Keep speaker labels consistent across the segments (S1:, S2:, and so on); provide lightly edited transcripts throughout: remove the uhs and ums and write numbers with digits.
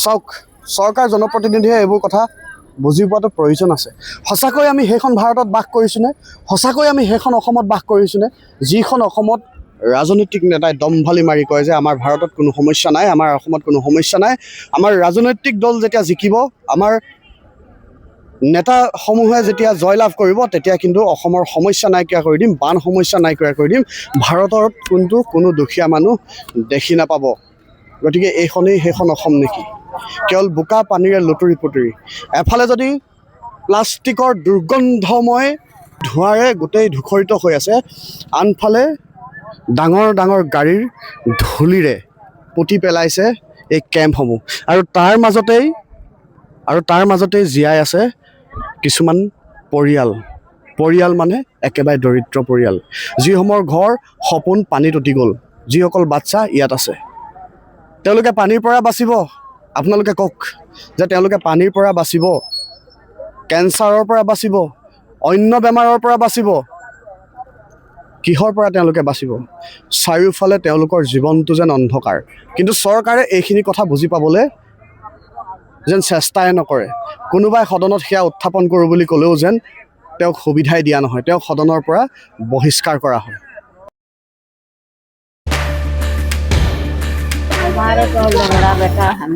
S1: চাওক চৰকাৰ জনপ্ৰতিনিধিয়ে এইবোৰ কথা বুজি পোৱাটো প্ৰয়োজন আছে। সঁচাকৈ আমি সেইখন ভাৰতত বাস কৰিছোঁনে? সঁচাকৈ আমি সেইখন অসমত বাস কৰিছোঁনে? যিখন অসমত ৰাজনৈতিক নেতাই দম্ভালি মাৰি কয় যে আমাৰ ভাৰতত কোনো সমস্যা নাই, আমাৰ অসমত কোনো সমস্যা নাই। আমাৰ ৰাজনৈতিক দল যেতিয়া জিকিব, আমাৰ নেতাসমূহে যেতিয়া জয়লাভ কৰিব, তেতিয়া কিন্তু অসমৰ সমস্যা নাইকিয়া কৰি দিম, বান সমস্যা নাইকিয়া কৰি দিম। ভাৰতত কিন্তু কোনো দুখীয়া মানুহ দেখি নাপাব। গতিকে এইখনেই সেইখন অসম নেকি? কেৱল বোকা পানীৰে লুতুৰি পুতুৰি। এফালে যদি প্লাষ্টিকৰ দুৰ্গন্ধময় ধোঁৱাৰে গোটেই ধূসৰিত হৈ আছে, আনফালে ডাঙৰ ডাঙৰ গাড়ীৰ ধূলিৰে পুতি পেলাইছে এই কেম্পসমূহ। আৰু তাৰ মাজতেই জীয়াই আছে কিছুমান পৰিয়াল মানে একেবাৰে দৰিদ্ৰ পৰিয়াল, যিসমূহৰ ঘৰ সপোন পানীত উটি গ'ল, যিসকল বাচ্চা ইয়াত আছে। তেওঁলোকে পানীৰ পৰা বাচিব? আপোনালোকে কওক যে তেওঁলোকে পানীৰ পৰা বাচিব, কেঞ্চাৰৰ পৰা বাচিব, অন্য বেমাৰৰ পৰা বাচিব? কিহৰ পৰা তেওঁলোকে বাচিব? চাৰিওফালে তেওঁলোকৰ জীৱনটো যেন অন্ধকাৰ, কিন্তু চৰকাৰে এইখিনি কথা বুজি পাবলৈ যেন চেষ্টাই নকৰে। কোনোবাই সদনত সেয়া উত্থাপন কৰোঁ বুলি ক'লেও যেন তেওঁক সুবিধাই দিয়া নহয়, তেওঁক সদনৰ পৰা বহিষ্কাৰ কৰা হয়।
S2: हमारे तो लंगड़ा बेटा हम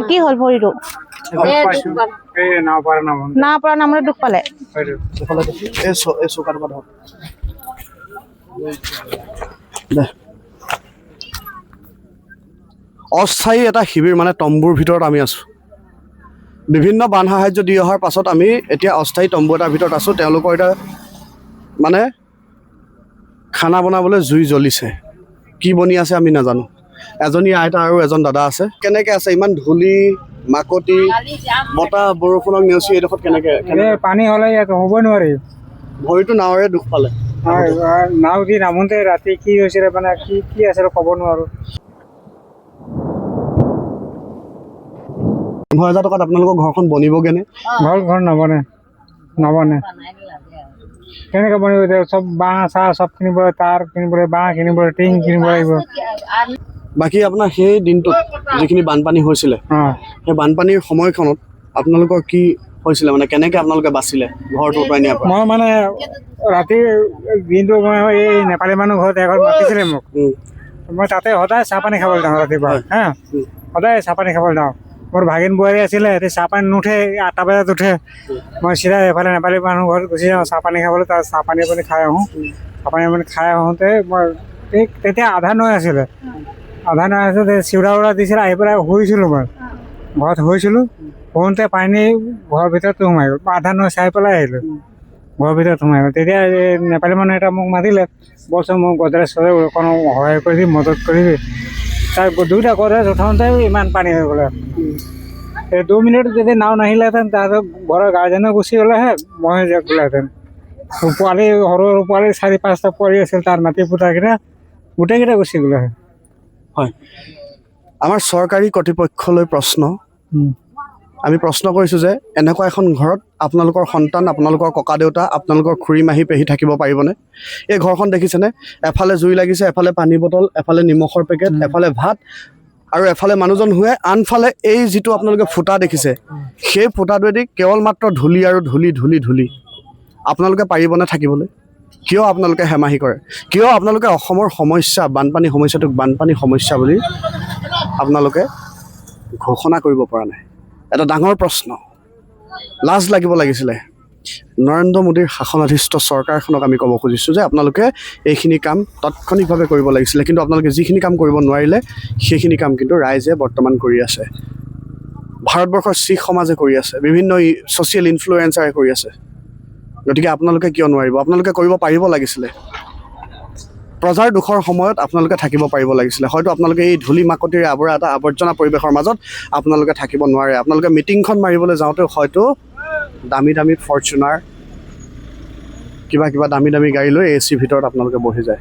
S3: কি হ'ল ভৰিটো? না পৰা নামলে দুখ পালে।
S1: অস্থায়ী এটা শিবিৰ মানে তম্বুৰ ভিতৰত আমি আছোঁ। বিভিন্ন বান সাহাৰ্য দি অহাৰ পাছত আমি এতিয়া অস্থায়ী তম্বু এটাৰ ভিতৰত আছোঁ। তেওঁলোকৰ এতিয়া মানে খানা বনাবলৈ জুই জ্বলিছে। কি বনি আছে আমি নাজানো। এজনী আইতা আৰু এজন দাদা আছে। কেনেকৈ আছে? ইমান ধূলি মাকতি, বতাহ বৰষুণক নেওচি এইডোখৰত কেনেকৈ?
S4: পানী হ'লে ইয়াত হ'বই নোৱাৰি।
S1: ভৰিটো নাৱেৰে দুখ পালে।
S4: নাও দি নামোতে ৰাতি কি হৈছিলে মানে কি আছিলে ক'ব নোৱাৰো।
S1: 15,000 টকাত আপোনালোকৰ ঘৰখন বনিবগৈনে?
S4: ঘৰ নবনে। কেনেকৈ বনিব? চব বাঁহ চাহ চব কিনিব, তাঁৰ কিনিব, বাঁহ কিনিব, টিং কিনিব লাগিব।
S1: বাকী আপোনাৰ সেই দিনটোত যিখিনি বানপানী হৈছিলে, সেই বানপানীৰ সময়খনত আপোনালোকৰ কি হৈছিলে? মানে কেনেকৈ আপোনালোকে বাচিলে ঘৰটো উটুৱাই নিয়াৰ পৰা?
S4: মই মানে ৰাতি দিনটো মই এই নেপালী মানুহ ঘৰত এঘৰত মাতিছিলে মোক। মই তাতে সদায় চাহপানী খাবলৈ যাওঁ ৰাতিপুৱা। সদায় চাহপানী খাবলৈ যাওঁ। মোৰ ভাগিন বোৱাৰী আছিলে, চাহপানী নুঠে, 8টা বজাত উঠে। মই চিধা এফালে নেপালী মানুহ ঘৰত গুচি যাওঁ চাহপানী খাবলৈ। তাত চাহপানী খাই আহোঁ। চাহপানী খাই আহোঁতে মই তেতিয়া আধা নৈ আছিলে। চিউৰা উৰা দিছিলে, আহি পেলাই শুইছিলোঁ। মই ঘৰত শুইছিলোঁ। শুওঁতে পানী ঘৰৰ ভিতৰত সোমাই গ'ল। আধা নৈ চাই পেলাই আহিলোঁ, ঘৰৰ ভিতৰত সোমাই গ'ল। তেতিয়া নেপালী মানুহ এটা মোক মাতিলে, বলচোন মোক গডৰেজ অকণ সহায় কৰিবি, মদত কৰিবি। তাৰ 2টা গডৰেজ উঠাওঁতে ইমান পানী হৈ গ'লে। 2 মিনিট যদি নাও নাহিলেহেঁতেন, তাহাঁতৰ ঘৰৰ গাৰ্জেনো গুচি গ'লেহে, মই গ'লেহেঁতেন। পোৱালি সৰু সৰু পোৱালি 4-5টা পোৱালি আছিল, তাৰ নাতি পুতাকেইটা গোটেইকেইটা গুচি গ'লেহে।
S1: হয়, আমাৰ চৰকাৰী কৰ্তৃপক্ষলৈ আমি প্ৰশ্ন কৰিছোঁ যে এনেকুৱা এখন ঘৰত আপোনালোকৰ সন্তান, আপোনালোকৰ ককা দেউতা, আপোনালোকৰ খুৰী মাহী পেহী থাকিব পাৰিবনে? এই ঘৰখন দেখিছেনে? এফালে জুই লাগিছে, এফালে পানী বটল, এফালে নিমখৰ পেকেট, এফালে ভাত, আৰু এফালে মানুহজন শুৱে। আনফালে এই যিটো আপোনালোকে ফুটা দেখিছে, সেই ফুটাটোৱেদি কেৱল মাত্ৰ ধূলি আৰু ধূলি। আপোনালোকে পাৰিবনে থাকিবলৈ? কিয় আপোনালোকে হেমাহি কৰে? কিয় আপোনালোকে অসমৰ সমস্যা, বানপানী সমস্যাটোক বানপানী সমস্যা বুলি আপোনালোকে ঘোষণা কৰিব পৰা নাই? এটা ডাঙৰ প্ৰশ্ন। লাজ লাগিব লাগিছিলে। নৰেন্দ্ৰ মোদীৰ শাসনাধীষ্ঠ চৰকাৰখনক আমি ক'ব খুজিছোঁ যে আপোনালোকে এইখিনি কাম তাৎক্ষণিকভাৱে কৰিব লাগিছিলে, কিন্তু আপোনালোকে যিখিনি কাম কৰিব নোৱাৰিলে, সেইখিনি কাম কিন্তু ৰাইজে বৰ্তমান কৰি আছে। ভাৰতবৰ্ষৰ শিখ সমাজে কৰি আছে, বিভিন্ন ছ'চিয়েল ইনফ্লুৱেঞ্চাৰে কৰি আছে। গতিকে আপোনালোকে কিয় নোৱাৰিব? আপোনালোকে কৰিব পাৰিব লাগিছিলে। প্ৰজাৰ দুখৰ সময়ত আপোনালোকে থাকিব পাৰিব লাগিছিলে। হয়তো আপোনালোকে এই ধূলি মাকতিৰে আৱৰা এটা আৱৰ্জনা পৰিৱেশৰ মাজত আপোনালোকে থাকিব নোৱাৰে। আপোনালোকে মিটিংখন মাৰিবলৈ যাওঁতেও হয়তো দামী ফৰ্চুনাৰ, কিবা দামী গাড়ী লৈ AC ভিতৰত আপোনালোকে বহি যায়।